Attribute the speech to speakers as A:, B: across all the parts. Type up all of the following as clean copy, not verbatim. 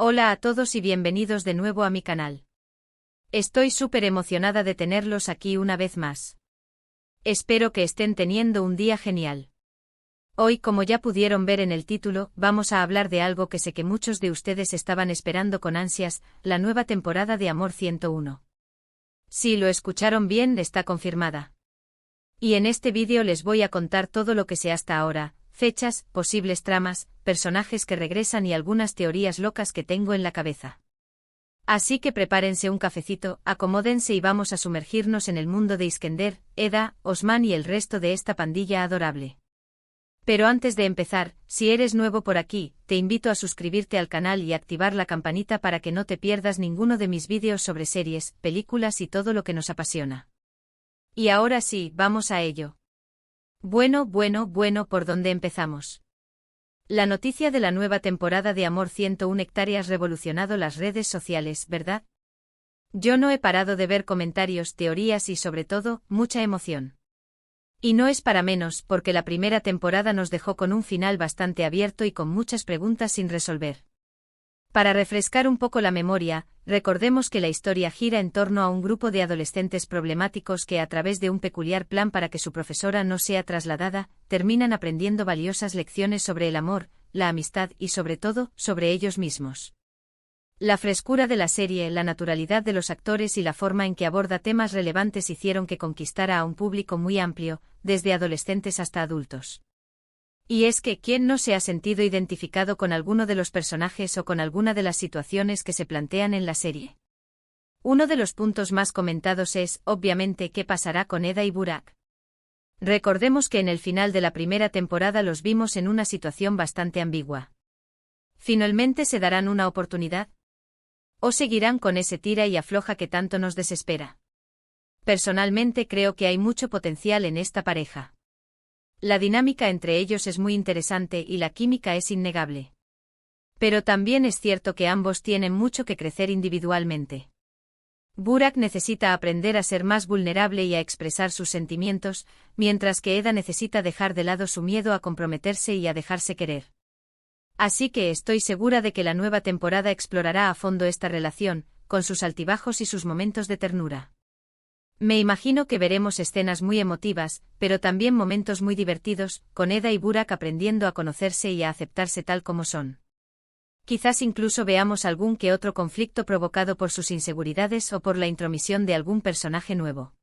A: Hola a todos y bienvenidos de nuevo a mi canal. Estoy súper emocionada de tenerlos aquí una vez más. Espero que estén teniendo un día genial. Hoy, como ya pudieron ver en el título, vamos a hablar de algo que sé que muchos de ustedes estaban esperando con ansias, la nueva temporada de Amor 101. Si lo escucharon bien, está confirmada. Y en este vídeo les voy a contar todo lo que sé hasta ahora, fechas, posibles tramas, personajes que regresan y algunas teorías locas que tengo en la cabeza. Así que prepárense un cafecito, acomódense y vamos a sumergirnos en el mundo de Iskender, Eda, Osman y el resto de esta pandilla adorable. Pero antes de empezar, si eres nuevo por aquí, te invito a suscribirte al canal y activar la campanita para que no te pierdas ninguno de mis vídeos sobre series, películas y todo lo que nos apasiona. Y ahora sí, vamos a ello. Bueno, ¿por dónde empezamos? La noticia de la nueva temporada de Amor 101 hectáreas revolucionado las redes sociales, ¿verdad? Yo no he parado de ver comentarios, teorías y sobre todo, mucha emoción. Y no es para menos, porque la primera temporada nos dejó con un final bastante abierto y con muchas preguntas sin resolver. Para refrescar un poco la memoria, recordemos que la historia gira en torno a un grupo de adolescentes problemáticos que a través de un peculiar plan para que su profesora no sea trasladada, terminan aprendiendo valiosas lecciones sobre el amor, la amistad y sobre todo, sobre ellos mismos. La frescura de la serie, la naturalidad de los actores y la forma en que aborda temas relevantes hicieron que conquistara a un público muy amplio, desde adolescentes hasta adultos. Y es que, ¿quién no se ha sentido identificado con alguno de los personajes o con alguna de las situaciones que se plantean en la serie? Uno de los puntos más comentados es, obviamente, qué pasará con Eda y Burak. Recordemos que en el final de la primera temporada los vimos en una situación bastante ambigua. ¿Finalmente se darán una oportunidad? ¿O seguirán con ese tira y afloja que tanto nos desespera? Personalmente creo que hay mucho potencial en esta pareja. La dinámica entre ellos es muy interesante y la química es innegable. Pero también es cierto que ambos tienen mucho que crecer individualmente. Burak necesita aprender a ser más vulnerable y a expresar sus sentimientos, mientras que Eda necesita dejar de lado su miedo a comprometerse y a dejarse querer. Así que estoy segura de que la nueva temporada explorará a fondo esta relación, con sus altibajos y sus momentos de ternura. Me imagino que veremos escenas muy emotivas, pero también momentos muy divertidos, con Eda y Burak aprendiendo a conocerse y a aceptarse tal como son. Quizás incluso veamos algún que otro conflicto provocado por sus inseguridades o por la intromisión de algún personaje nuevo.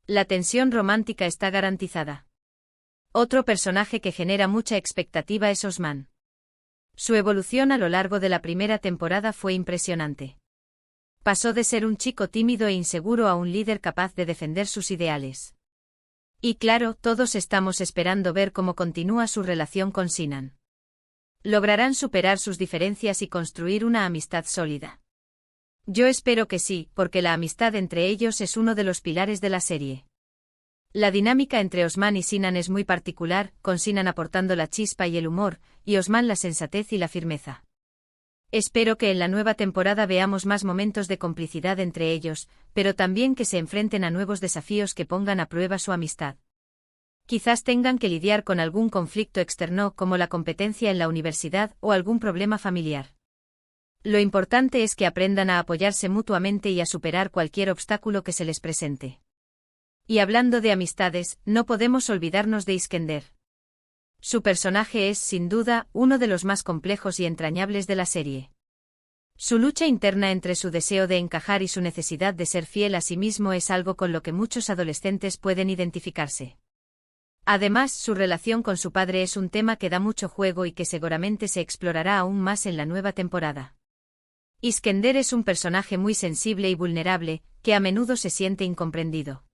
A: La tensión romántica está garantizada. Otro personaje que genera mucha expectativa es Osman. Su evolución a lo largo de la primera temporada fue impresionante. Pasó de ser un chico tímido e inseguro a un líder capaz de defender sus ideales. Y claro, todos estamos esperando ver cómo continúa su relación con Sinan. ¿Lograrán superar sus diferencias y construir una amistad sólida? Yo espero que sí, porque la amistad entre ellos es uno de los pilares de la serie. La dinámica entre Osman y Sinan es muy particular, con Sinan aportando la chispa y el humor, y Osman la sensatez y la firmeza. Espero que en la nueva temporada veamos más momentos de complicidad entre ellos, pero también que se enfrenten a nuevos desafíos que pongan a prueba su amistad. Quizás tengan que lidiar con algún conflicto externo como la competencia en la universidad o algún problema familiar. Lo importante es que aprendan a apoyarse mutuamente y a superar cualquier obstáculo que se les presente. Y hablando de amistades, no podemos olvidarnos de Iskender. Su personaje es, sin duda, uno de los más complejos y entrañables de la serie. Su lucha interna entre su deseo de encajar y su necesidad de ser fiel a sí mismo es algo con lo que muchos adolescentes pueden identificarse. Además, su relación con su padre es un tema que da mucho juego y que seguramente se explorará aún más en la nueva temporada. Iskender es un personaje muy sensible y vulnerable, que a menudo se siente incomprendido.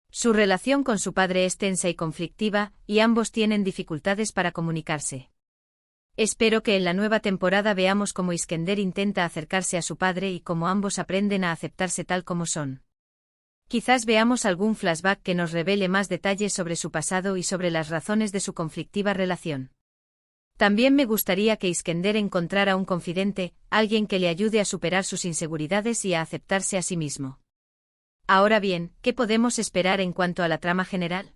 A: Su relación con su padre es tensa y conflictiva, y ambos tienen dificultades para comunicarse. Espero que en la nueva temporada veamos cómo Iskender intenta acercarse a su padre y cómo ambos aprenden a aceptarse tal como son. Quizás veamos algún flashback que nos revele más detalles sobre su pasado y sobre las razones de su conflictiva relación. También me gustaría que Iskender encontrara un confidente, alguien que le ayude a superar sus inseguridades y a aceptarse a sí mismo. Ahora bien, ¿qué podemos esperar en cuanto a la trama general?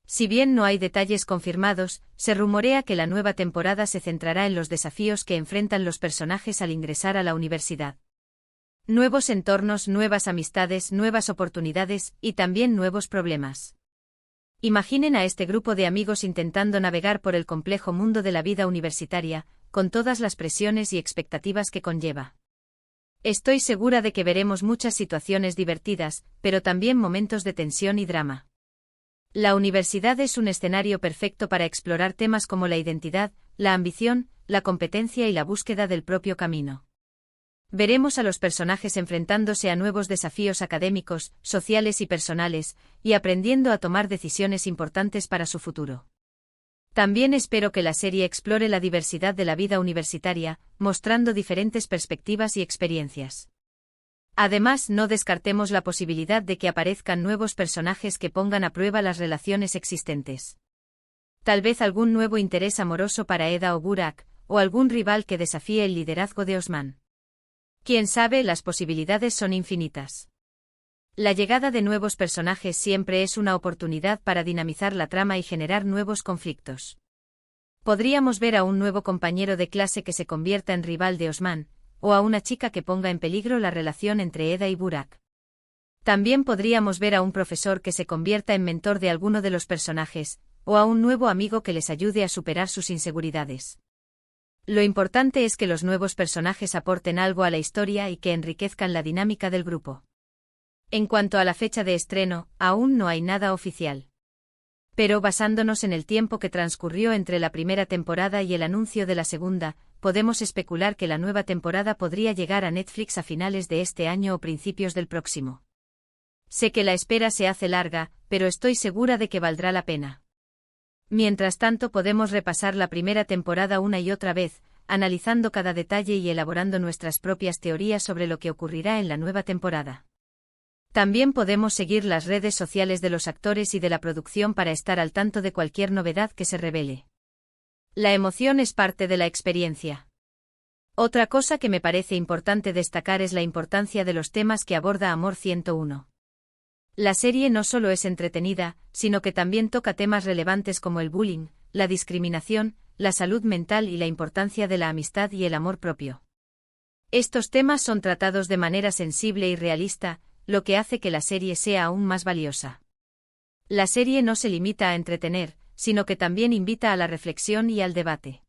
A: Si bien no hay detalles confirmados, se rumorea que la nueva temporada se centrará en los desafíos que enfrentan los personajes al ingresar a la universidad. Nuevos entornos, nuevas amistades, nuevas oportunidades y también nuevos problemas. Imaginen a este grupo de amigos intentando navegar por el complejo mundo de la vida universitaria, con todas las presiones y expectativas que conlleva. Estoy segura de que veremos muchas situaciones divertidas, pero también momentos de tensión y drama. La universidad es un escenario perfecto para explorar temas como la identidad, la ambición, la competencia y la búsqueda del propio camino. Veremos a los personajes enfrentándose a nuevos desafíos académicos, sociales y personales, y aprendiendo a tomar decisiones importantes para su futuro. También espero que la serie explore la diversidad de la vida universitaria, mostrando diferentes perspectivas y experiencias. Además, no descartemos la posibilidad de que aparezcan nuevos personajes que pongan a prueba las relaciones existentes. Tal vez algún nuevo interés amoroso para Eda o Burak, o algún rival que desafíe el liderazgo de Osman. Quién sabe, las posibilidades son infinitas. La llegada de nuevos personajes siempre es una oportunidad para dinamizar la trama y generar nuevos conflictos. Podríamos ver a un nuevo compañero de clase que se convierta en rival de Osman, o a una chica que ponga en peligro la relación entre Eda y Burak. También podríamos ver a un profesor que se convierta en mentor de alguno de los personajes, o a un nuevo amigo que les ayude a superar sus inseguridades. Lo importante es que los nuevos personajes aporten algo a la historia y que enriquezcan la dinámica del grupo. En cuanto a la fecha de estreno, aún no hay nada oficial. Pero basándonos en el tiempo que transcurrió entre la primera temporada y el anuncio de la segunda, podemos especular que la nueva temporada podría llegar a Netflix a finales de este año o principios del próximo. Sé que la espera se hace larga, pero estoy segura de que valdrá la pena. Mientras tanto, podemos repasar la primera temporada una y otra vez, analizando cada detalle y elaborando nuestras propias teorías sobre lo que ocurrirá en la nueva temporada. También podemos seguir las redes sociales de los actores y de la producción para estar al tanto de cualquier novedad que se revele. La emoción es parte de la experiencia. Otra cosa que me parece importante destacar es la importancia de los temas que aborda Amor 101. La serie no solo es entretenida, sino que también toca temas relevantes como el bullying, la discriminación, la salud mental y la importancia de la amistad y el amor propio. Estos temas son tratados de manera sensible y realista, lo que hace que la serie sea aún más valiosa. La serie no se limita a entretener, sino que también invita a la reflexión y al debate.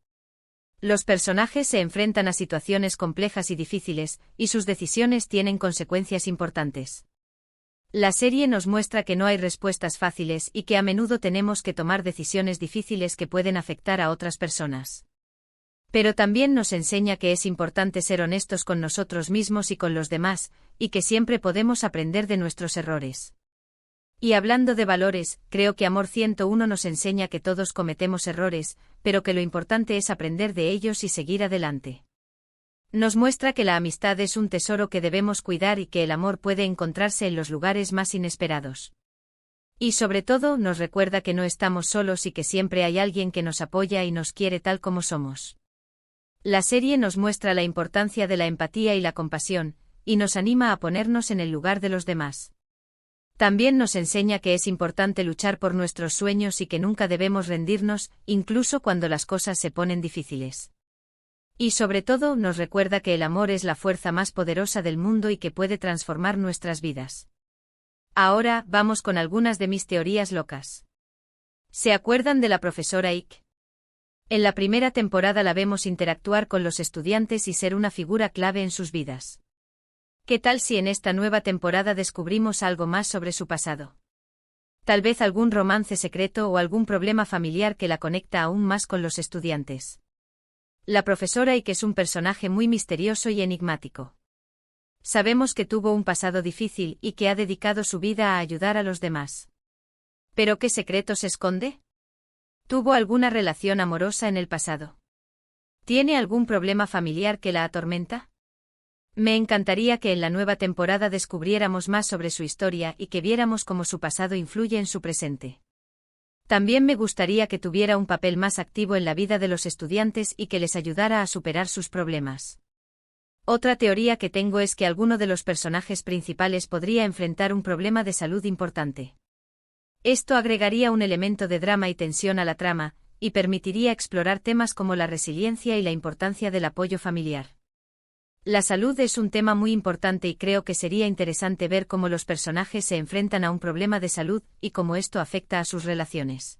A: Los personajes se enfrentan a situaciones complejas y difíciles, y sus decisiones tienen consecuencias importantes. La serie nos muestra que no hay respuestas fáciles y que a menudo tenemos que tomar decisiones difíciles que pueden afectar a otras personas. Pero también nos enseña que es importante ser honestos con nosotros mismos y con los demás, y que siempre podemos aprender de nuestros errores. Y hablando de valores, creo que Amor 101 nos enseña que todos cometemos errores, pero que lo importante es aprender de ellos y seguir adelante. Nos muestra que la amistad es un tesoro que debemos cuidar y que el amor puede encontrarse en los lugares más inesperados. Y sobre todo, nos recuerda que no estamos solos y que siempre hay alguien que nos apoya y nos quiere tal como somos. La serie nos muestra la importancia de la empatía y la compasión, y nos anima a ponernos en el lugar de los demás. También nos enseña que es importante luchar por nuestros sueños y que nunca debemos rendirnos, incluso cuando las cosas se ponen difíciles. Y sobre todo, nos recuerda que el amor es la fuerza más poderosa del mundo y que puede transformar nuestras vidas. Ahora, vamos con algunas de mis teorías locas. ¿Se acuerdan de la profesora Ike? En la primera temporada la vemos interactuar con los estudiantes y ser una figura clave en sus vidas. ¿Qué tal si en esta nueva temporada descubrimos algo más sobre su pasado? Tal vez algún romance secreto o algún problema familiar que la conecta aún más con los estudiantes. La profesora Ike es un personaje muy misterioso y enigmático. Sabemos que tuvo un pasado difícil y que ha dedicado su vida a ayudar a los demás. ¿Pero qué secretos esconde? ¿Tuvo alguna relación amorosa en el pasado? ¿Tiene algún problema familiar que la atormenta? Me encantaría que en la nueva temporada descubriéramos más sobre su historia y que viéramos cómo su pasado influye en su presente. También me gustaría que tuviera un papel más activo en la vida de los estudiantes y que les ayudara a superar sus problemas. Otra teoría que tengo es que alguno de los personajes principales podría enfrentar un problema de salud importante. Esto agregaría un elemento de drama y tensión a la trama, y permitiría explorar temas como la resiliencia y la importancia del apoyo familiar. La salud es un tema muy importante y creo que sería interesante ver cómo los personajes se enfrentan a un problema de salud y cómo esto afecta a sus relaciones.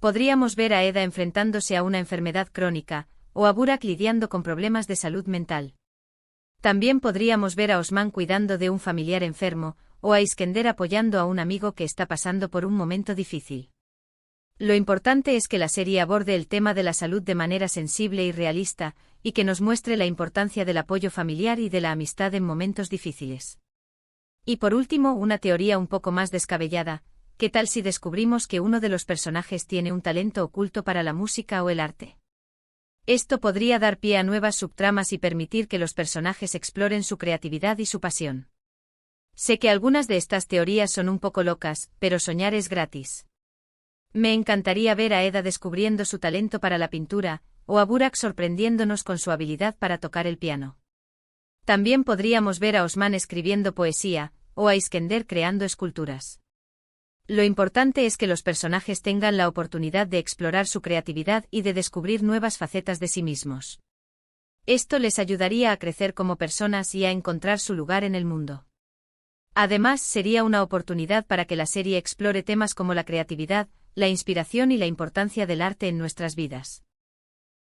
A: Podríamos ver a Eda enfrentándose a una enfermedad crónica, o a Burak lidiando con problemas de salud mental. También podríamos ver a Osman cuidando de un familiar enfermo, o a Iskender apoyando a un amigo que está pasando por un momento difícil. Lo importante es que la serie aborde el tema de la salud de manera sensible y realista, y que nos muestre la importancia del apoyo familiar y de la amistad en momentos difíciles. Y por último, una teoría un poco más descabellada: ¿qué tal si descubrimos que uno de los personajes tiene un talento oculto para la música o el arte? Esto podría dar pie a nuevas subtramas y permitir que los personajes exploren su creatividad y su pasión. Sé que algunas de estas teorías son un poco locas, pero soñar es gratis. Me encantaría ver a Eda descubriendo su talento para la pintura, o a Burak sorprendiéndonos con su habilidad para tocar el piano. También podríamos ver a Osman escribiendo poesía, o a Iskender creando esculturas. Lo importante es que los personajes tengan la oportunidad de explorar su creatividad y de descubrir nuevas facetas de sí mismos. Esto les ayudaría a crecer como personas y a encontrar su lugar en el mundo. Además, sería una oportunidad para que la serie explore temas como la creatividad, la inspiración y la importancia del arte en nuestras vidas.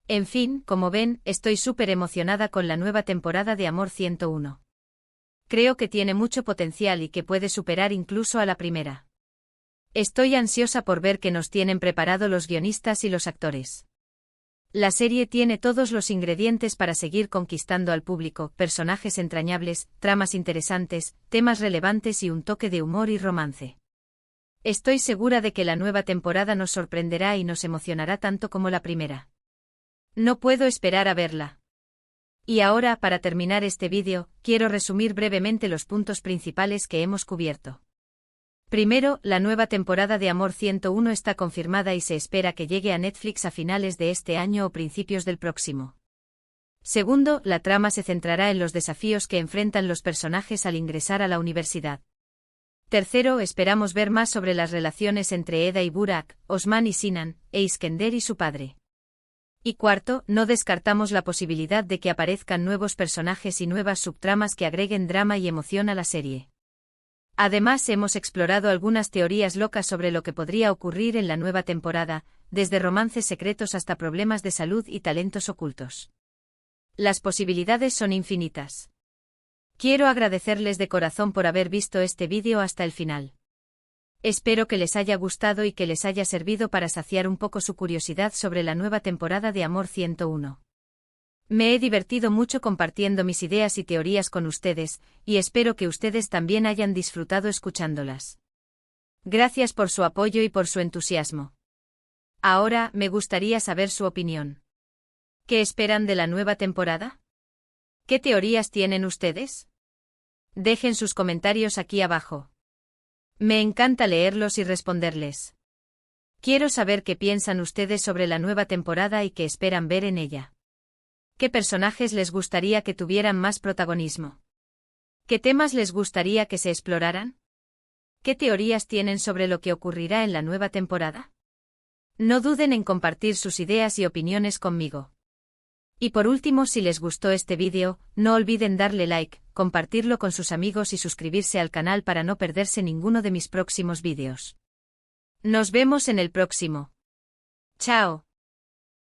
A: En fin, como ven, estoy súper emocionada con la nueva temporada de Amor 101. Creo que tiene mucho potencial y que puede superar incluso a la primera. Estoy ansiosa por ver qué nos tienen preparado los guionistas y los actores. La serie tiene todos los ingredientes para seguir conquistando al público: personajes entrañables, tramas interesantes, temas relevantes y un toque de humor y romance. Estoy segura de que la nueva temporada nos sorprenderá y nos emocionará tanto como la primera. No puedo esperar a verla. Y ahora, para terminar este vídeo, quiero resumir brevemente los puntos principales que hemos cubierto. Primero, la nueva temporada de Amor 101 está confirmada y se espera que llegue a Netflix a finales de este año o principios del próximo. Segundo, la trama se centrará en los desafíos que enfrentan los personajes al ingresar a la universidad. Tercero, esperamos ver más sobre las relaciones entre Eda y Burak, Osman y Sinan, e Iskender y su padre. Y cuarto, no descartamos la posibilidad de que aparezcan nuevos personajes y nuevas subtramas que agreguen drama y emoción a la serie. Además, hemos explorado algunas teorías locas sobre lo que podría ocurrir en la nueva temporada, desde romances secretos hasta problemas de salud y talentos ocultos. Las posibilidades son infinitas. Quiero agradecerles de corazón por haber visto este vídeo hasta el final. Espero que les haya gustado y que les haya servido para saciar un poco su curiosidad sobre la nueva temporada de Amor 101. Me he divertido mucho compartiendo mis ideas y teorías con ustedes, y espero que ustedes también hayan disfrutado escuchándolas. Gracias por su apoyo y por su entusiasmo. Ahora, me gustaría saber su opinión. ¿Qué esperan de la nueva temporada? ¿Qué teorías tienen ustedes? Dejen sus comentarios aquí abajo. Me encanta leerlos y responderles. Quiero saber qué piensan ustedes sobre la nueva temporada y qué esperan ver en ella. ¿Qué personajes les gustaría que tuvieran más protagonismo? ¿Qué temas les gustaría que se exploraran? ¿Qué teorías tienen sobre lo que ocurrirá en la nueva temporada? No duden en compartir sus ideas y opiniones conmigo. Y por último, si les gustó este vídeo, no olviden darle like, compartirlo con sus amigos y suscribirse al canal para no perderse ninguno de mis próximos vídeos. Nos vemos en el próximo. Chao.